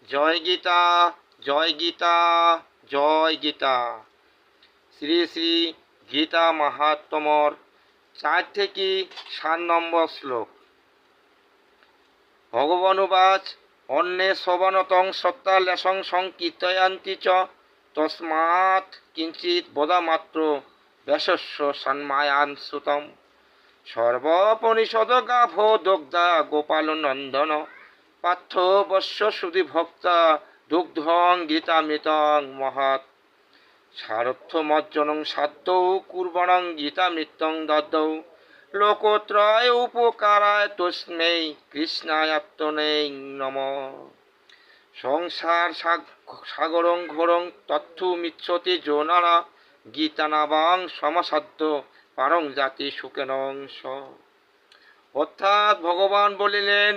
জয় গীতা, জয় গীতা, জয় গীতা। শ্রী শ্রী গীতা মাহাত্ম্যর 4 থেকে 7 নম্বর শ্লোক। ভগবানুবাচ অন্যে শোভনতং সত্তা লেশং সংকীর্তয়ন্তি চ তস্মাৎ কিঞ্চিৎ বদামাত্র ব্যাসস্য সন্মায়ান সুতম সর্বোপনিষদ গাভো দগ্ধা গোপাল নন্দন পার্থ বস্য সুধি ভক্তা দুগ্ধং গীতামৃতং মহৎ সারথ্যমজ্জনং সাধ্যৌ কুর্বণং গীতামৃতং দদ্দৌ লোকত্রয় উপকারায় তস্मै কৃষ্ণায়াত্মনে নমঃ। সংসার সাগরং ঘোরং তথ্যমিচ্ছতি যো নরঃ গীতানাবাং সমসাধ্য পারং জাতি সুখেনং স। অর্থাৎ ভগবান বলিলেন,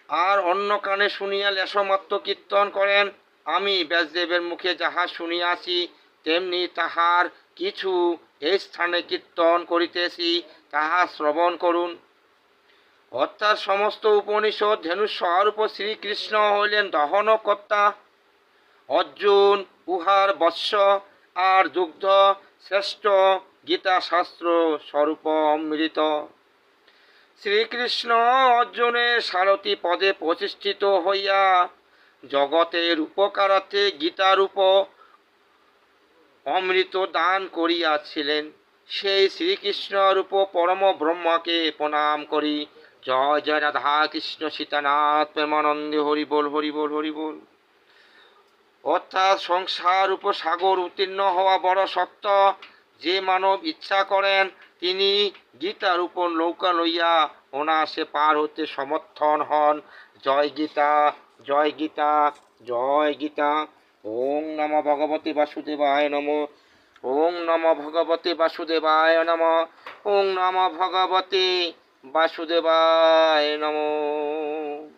আর অন্য কানে শুনিয়া লেশমাত্র কীর্তন করেন। আমি ব্যাসদেবের মুখে যাহা শুনিয়াছি তেমনি তাহার কিছু এই স্থানে কীর্তন করিতেছি, তাহা শ্রবণ করুন। অর্থাৎ সমস্ত উপনিষদ ধেনুস্বরূপ শ্রীকৃষ্ণ হইলেন দহনকর্তা। অর্জুন উহার বৎস, আর দুগ্ধ শ্রেষ্ঠ গীতাশাস্ত্র স্বরূপ অমৃত। শ্রীকৃষ্ণ অর্জুনের সারথি পদে প্রতিষ্ঠিত হইয়া জগতের উপকারার্থে গীতারূপ অমৃত দান করিয়াছিলেন। সেই শ্রীকৃষ্ণরূপ পরম ব্রহ্মকে প্রণাম করি। জয় জয় রাধা কৃষ্ণ সীতানাথ প্রেমানন্দে হরি বল হরি বল হরি বল। অর্থাৎ সংসার সাগর উত্তীর্ণ হওয়া বড় শক্ত। যে মানব ইচ্ছা করেন তিনি গীতার উপর নৌকা লইয়া অনায়াসে পার হতে সমর্থন হন। জয় গীতা, জয় গীতা, জয় গীতা। ওং নমো ভগবতে বাসুদেবায় নমঃ। ওং নমো ভগবতে বাসুদেবায় নমঃ। ওং নমো ভগবতে বাসুদেবায় নমঃ।